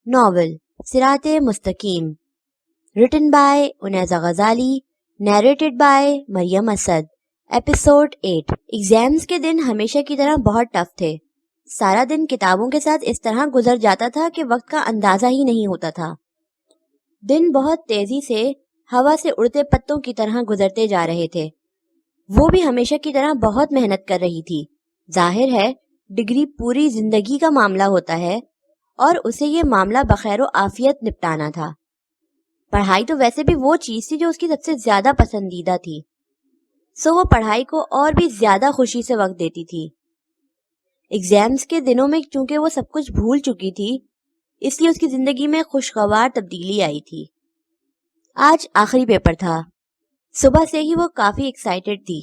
Novel صراط مستقیم written by Unaiza Ghazali, narrated by Maryam Asad. Episode 8. Exams کے دن ہمیشہ کی طرح بہت ٹف تھے. سارا دن کتابوں کے ساتھ اس طرح گزر جاتا تھا کہ وقت کا اندازہ ہی نہیں ہوتا تھا. دن بہت تیزی سے ہوا سے اڑتے پتوں کی طرح گزرتے جا رہے تھے. وہ بھی ہمیشہ کی طرح بہت محنت کر رہی تھی. ظاہر ہے ڈگری پوری زندگی کا معاملہ ہوتا ہے اور اسے یہ معاملہ بخیر و عافیت نپٹانا تھا. پڑھائی تو ویسے بھی وہ چیز تھی جو اس کی سب سے زیادہ پسندیدہ تھی، سو وہ پڑھائی کو اور بھی زیادہ خوشی سے وقت دیتی تھی. ایگزامز کے دنوں میں چونکہ وہ سب کچھ بھول چکی تھی، اس لیے اس کی زندگی میں خوشگوار تبدیلی آئی تھی. آج آخری پیپر تھا. صبح سے ہی وہ کافی ایکسائٹڈ تھی.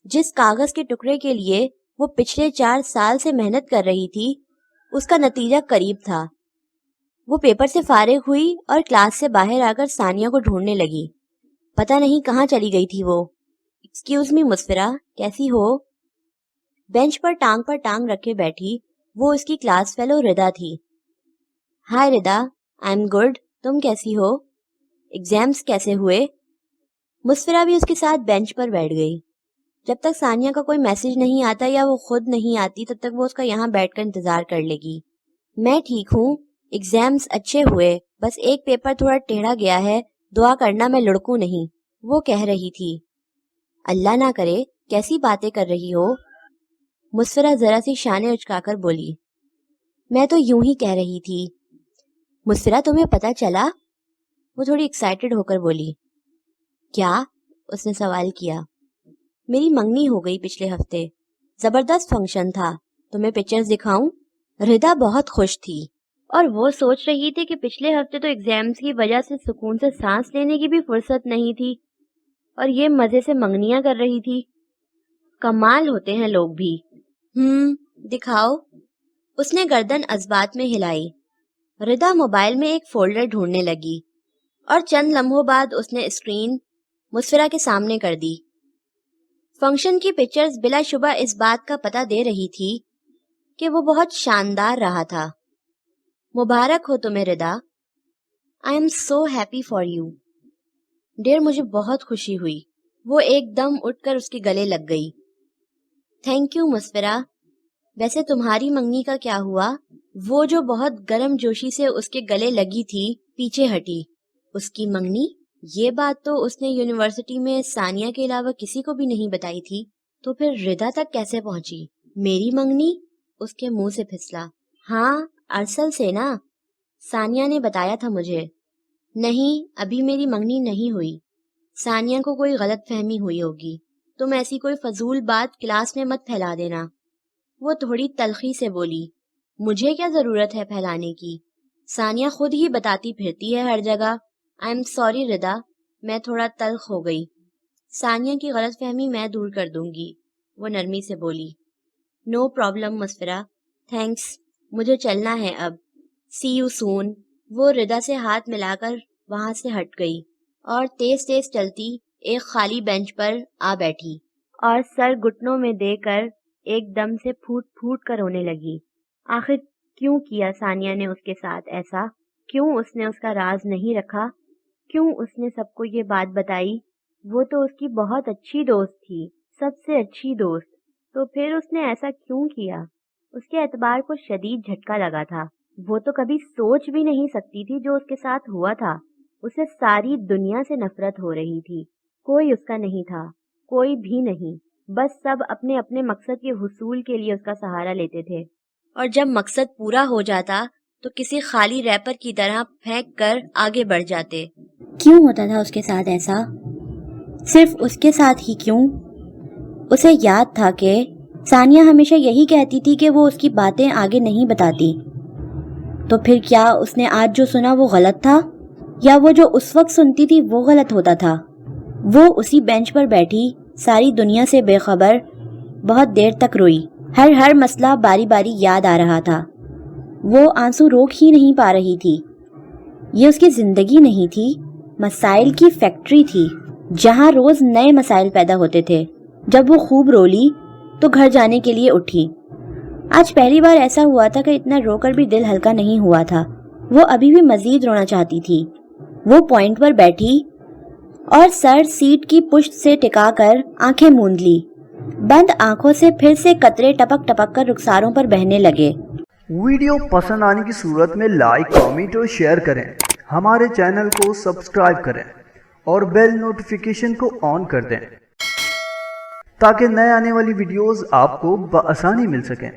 جس کاغذ کے ٹکڑے کے لیے وہ پچھلے 4 سال سے محنت کر رہی تھی، اس کا نتیجہ قریب تھا. وہ پیپر سے فارغ ہوئی اور کلاس سے باہر آ کر ثانیہ کو ڈھونڈنے لگی. پتہ نہیں کہاں چلی گئی تھی وہ. ایکسکیوز می مسفرہ، کیسی ہو؟ بینچ پر ٹانگ رکھے بیٹھی وہ اس کی کلاس فیلو ردا تھی. ہائے ردا، آئی ایم گڈ، تم کیسی ہو؟ ایگزامز کیسے ہوئے؟ مسفرہ بھی اس کے ساتھ بینچ پر بیٹھ گئی. جب تک ثانیہ کا کوئی میسج نہیں آتا یا وہ خود نہیں آتی تب تک وہ اس کا یہاں بیٹھ کر انتظار کر لے گی. میں ٹھیک ہوں، ایگزامز اچھے ہوئے، بس ایک پیپر تھوڑا ٹیڑھا گیا ہے، دعا کرنا میں لڑکوں نہیں، وہ کہہ رہی تھی. اللہ نہ کرے، کیسی باتیں کر رہی ہو؟ مسفرہ ذرا سی شانے اچکا کر بولی. میں تو یوں ہی کہہ رہی تھی. مسفرہ تمہیں پتہ چلا؟ وہ تھوڑی ایکسائٹڈ ہو کر بولی. کیا؟ اس نے سوال کیا. میری منگنی ہو گئی پچھلے ہفتے. زبردست فنکشن تھا، تمہیں پکچرز دکھاؤں؟ ردا بہت خوش تھی اور وہ سوچ رہی تھی کہ پچھلے ہفتے تو ایگزامز کی وجہ سے سکون سے سانس لینے کی بھی فرصت نہیں تھی اور یہ مزے سے منگنیاں کر رہی تھی. کمال ہوتے ہیں لوگ بھی. دکھاؤ. اس نے گردن اثبات میں ہلائی. ردا موبائل میں ایک فولڈر ڈھونڈنے لگی اور چند لمحوں بعد اس نے اسکرین مسفرہ کے سامنے کر دی. فنکشن کی پکچرز بلا شبہ اس بات کا پتہ دے رہی تھی کہ وہ بہت شاندار رہا تھا. مبارک ہو تمہیں Rida. I am so happy for you. Dear, مجھے بہت خوشی ہوئی. وہ ایک دم اٹھ کر اس کے گلے لگ گئی. Thank you Musfira. ویسے تمہاری منگنی کا کیا ہوا؟ وہ جو بہت گرم جوشی سے اس کے گلے لگی تھی پیچھے ہٹی. اس کی منگنی؟ یہ بات تو اس نے یونیورسٹی میں ثانیہ کے علاوہ کسی کو بھی نہیں بتائی تھی، تو پھر ردا تک کیسے پہنچی؟ میری منگنی؟ اس کے منہ سے پھسلا. ہاں، ارسل سے نا، ثانیہ نے بتایا تھا مجھے. نہیں، ابھی میری منگنی نہیں ہوئی. ثانیہ کو کوئی غلط فہمی ہوئی ہوگی. تم ایسی کوئی فضول بات کلاس میں مت پھیلا دینا. وہ تھوڑی تلخی سے بولی. مجھے کیا ضرورت ہے پھیلانے کی؟ ثانیہ خود ہی بتاتی پھرتی ہے ہر جگہ. آئی ایم سوری ردا، میں تھوڑا تلخ ہو گئی. ثانیہ کی غلط فہمی میں دور کر دوں گی، وہ نرمی سے بولی. نو پرابلم مسفرہ، تھینکس، مجھے چلنا ہے اب. سی یو سون. وہ ردا سے ہاتھ ملا کر وہاں سے ہٹ گئی اور تیز تیز چلتی ایک خالی بینچ پر آ بیٹھی اور سر گھٹنوں میں دے کر ایک دم سے پھوٹ پھوٹ کر رونے لگی. آخر کیوں کیا ثانیہ نے اس کے ساتھ ایسا؟ کیوں اس نے اس کا راز نہیں رکھا؟ کیوں اس نے سب کو یہ بات بتائی؟ وہ تو اس کی بہت اچھی دوست تھی، سب سے اچھی دوست. تو پھر اس نے ایسا کیوں کیا؟ اس کے اعتبار کو شدید جھٹکا لگا تھا. وہ تو کبھی سوچ بھی نہیں سکتی تھی جو اس کے ساتھ ہوا تھا. اسے ساری دنیا سے نفرت ہو رہی تھی. کوئی اس کا نہیں تھا، کوئی بھی نہیں. بس سب اپنے اپنے مقصد کے حصول کے لیے اس کا سہارا لیتے تھے، اور جب مقصد پورا ہو جاتا تو کسی خالی ریپر کی طرح پھینک کر آگے بڑھ جاتے. کیوں ہوتا تھا اس کے ساتھ ایسا؟ صرف اس کے ساتھ ہی کیوں؟ اسے یاد تھا کہ ثانیہ ہمیشہ یہی کہتی تھی کہ وہ اس کی باتیں آگے نہیں بتاتی. تو پھر کیا اس نے آج جو سنا وہ غلط تھا، یا وہ جو اس وقت سنتی تھی وہ غلط ہوتا تھا؟ وہ اسی بینچ پر بیٹھی ساری دنیا سے بے خبر بہت دیر تک روئی. ہر مسئلہ باری باری یاد آ رہا تھا. وہ آنسو روک ہی نہیں پا رہی تھی. یہ اس کی زندگی نہیں تھی، مسائل کی فیکٹری تھی جہاں روز نئے مسائل پیدا ہوتے تھے. جب وہ خوب رولی تو گھر جانے کے لیے اٹھی. آج پہلی بار ایسا ہوا تھا کہ اتنا رو کر بھی دل ہلکا نہیں ہوا تھا۔ وہ ابھی بھی مزید رونا چاہتی تھی۔ وہ پوائنٹ پر بیٹھی اور سر سیٹ کی پشت سے ٹکا کر آنکھیں موند لی۔ بند آنکھوں سے پھر سے قطرے ٹپک ٹپک کر رخساروں پر بہنے لگے۔ ویڈیو پسند آنے کی صورت میں لائک، کامنٹ اور شیئر کریں، ہمارے چینل کو سبسکرائب کریں اور بیل نوٹیفیکیشن کو آن کر دیں تاکہ نئے آنے والی ویڈیوز آپ کو بآسانی مل سکیں۔